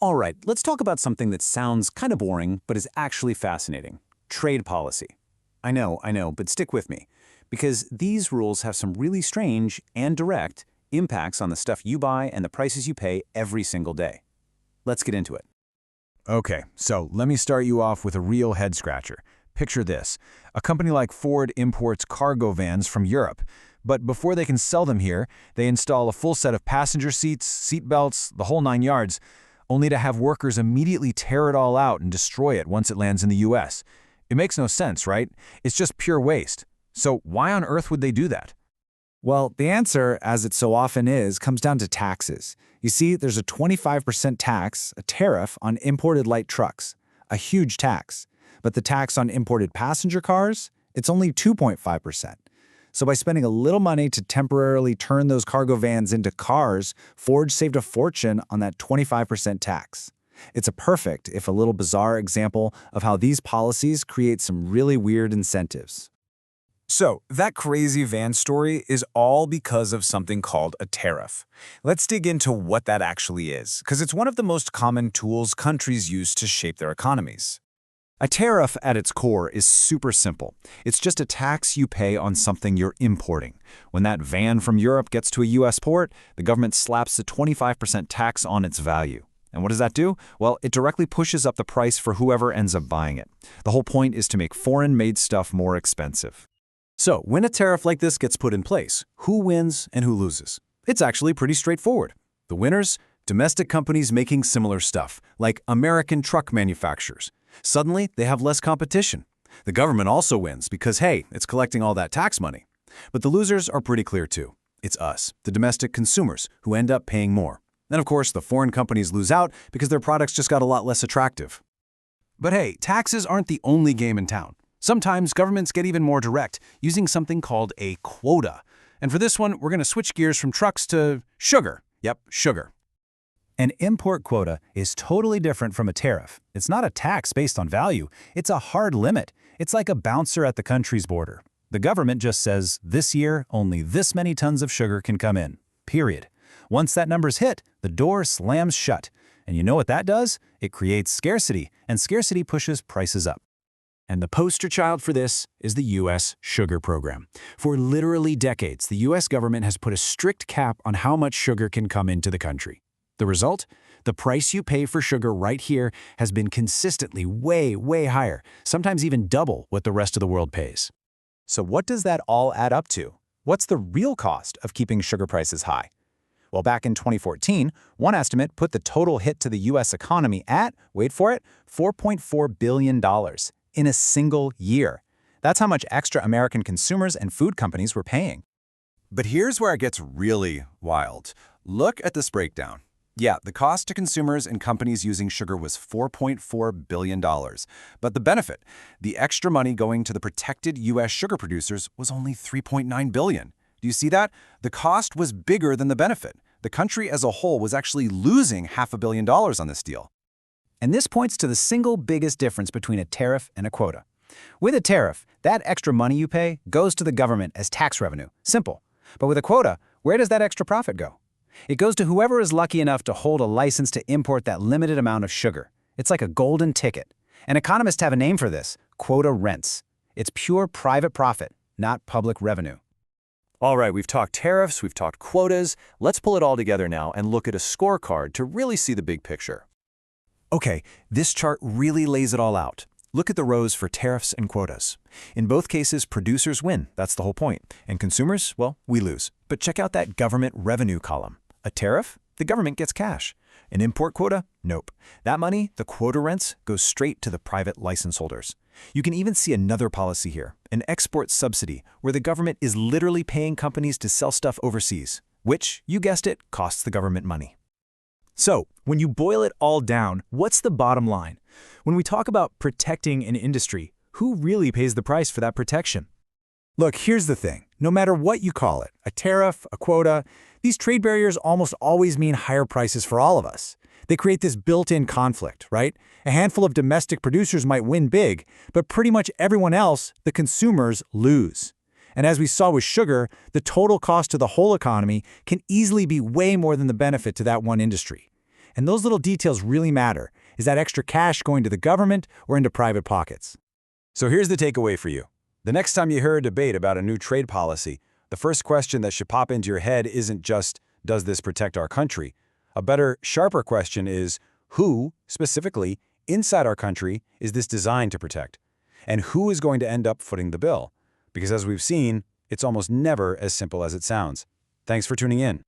All right, let's talk about something that sounds kind of boring, but is actually fascinating. Trade policy. I know, but stick with me. Because these rules have some really strange and direct impacts on the stuff you buy and the prices you pay every single day. Let's get into it. Okay, so let me start you off with a real head-scratcher. Picture this. A company like Ford imports cargo vans from Europe. But before they can sell them here, they install a full set of passenger seats, seat belts, the whole 9 yards, only to have workers immediately tear it all out and destroy it once it lands in the US. It makes no sense, right? It's just pure waste. So why on earth would they do that? Well, the answer, as it so often is, comes down to taxes. You see, there's a 25% tax, a tariff, on imported light trucks, a huge tax. But the tax on imported passenger cars, it's only 2.5%. So by spending a little money to temporarily turn those cargo vans into cars, Ford saved a fortune on that 25% tax. It's a perfect, if a little bizarre, example of how these policies create some really weird incentives. So, that crazy van story is all because of something called a tariff. Let's dig into what that actually is, because it's one of the most common tools countries use to shape their economies. A tariff at its core is super simple. It's just a tax you pay on something you're importing. When that van from Europe gets to a US port, the government slaps a 25% tax on its value. And what does that do? Well, it directly pushes up the price for whoever ends up buying it. The whole point is to make foreign-made stuff more expensive. So, when a tariff like this gets put in place, who wins and who loses? It's actually pretty straightforward. The winners? Domestic companies making similar stuff, like American truck manufacturers. Suddenly, they have less competition. The government also wins because, hey, it's collecting all that tax money. But the losers are pretty clear too. It's us, the domestic consumers, who end up paying more. And of course, the foreign companies lose out because their products just got a lot less attractive. But hey, taxes aren't the only game in town. Sometimes governments get even more direct, using something called a quota. And for this one, we're going to switch gears from trucks to sugar. Yep, sugar. An import quota is totally different from a tariff. It's not a tax based on value. It's a hard limit. It's like a bouncer at the country's border. The government just says, this year, only this many tons of sugar can come in. Period. Once that number's hit, the door slams shut. And you know what that does? It creates scarcity, and scarcity pushes prices up. And the poster child for this is the U.S. sugar program. For literally decades, the U.S. government has put a strict cap on how much sugar can come into the country. The result? The price you pay for sugar right here has been consistently way higher, sometimes even double what the rest of the world pays. So what does that all add up to? What's the real cost of keeping sugar prices high? Well, back in 2014, one estimate put the total hit to the U.S. economy at, wait for it, $4.4 billion in a single year. That's how much extra American consumers and food companies were paying. But here's where it gets really wild. Look at this breakdown. Yeah, the cost to consumers and companies using sugar was $4.4 billion. But the benefit, the extra money going to the protected U.S. sugar producers, was only $3.9 billion. Do you see that? The cost was bigger than the benefit. The country as a whole was actually losing $500 million on this deal. And this points to the single biggest difference between a tariff and a quota. With a tariff, that extra money you pay goes to the government as tax revenue. Simple. But with a quota, where does that extra profit go? It goes to whoever is lucky enough to hold a license to import that limited amount of sugar. It's like a golden ticket. And economists have a name for this: quota rents. It's pure private profit, not public revenue. All right, we've talked tariffs, we've talked quotas. Let's pull it all together now and look at a scorecard to really see the big picture. Okay, this chart really lays it all out. Look at the rows for tariffs and quotas. In both cases, producers win. That's the whole point. And consumers, well, we lose. But check out that government revenue column. A tariff? The government gets cash. An import quota? Nope. That money, the quota rents, goes straight to the private license holders. You can even see another policy here, an export subsidy, where the government is literally paying companies to sell stuff overseas, which, you guessed it, costs the government money. So, when you boil it all down, what's the bottom line? When we talk about protecting an industry, who really pays the price for that protection? Look, here's the thing. No matter what you call it, a tariff, a quota, these trade barriers almost always mean higher prices for all of us. They create this built-in conflict, right? A handful of domestic producers might win big, but pretty much everyone else, the consumers, lose. And as we saw with sugar, the total cost to the whole economy can easily be way more than the benefit to that one industry. And those little details really matter. Is that extra cash going to the government or into private pockets? So here's the takeaway for you. The next time you hear a debate about a new trade policy, the first question that should pop into your head isn't just, does this protect our country? A better, sharper question is, who, specifically, inside our country, is this designed to protect? And who is going to end up footing the bill? Because as we've seen, it's almost never as simple as it sounds. Thanks for tuning in.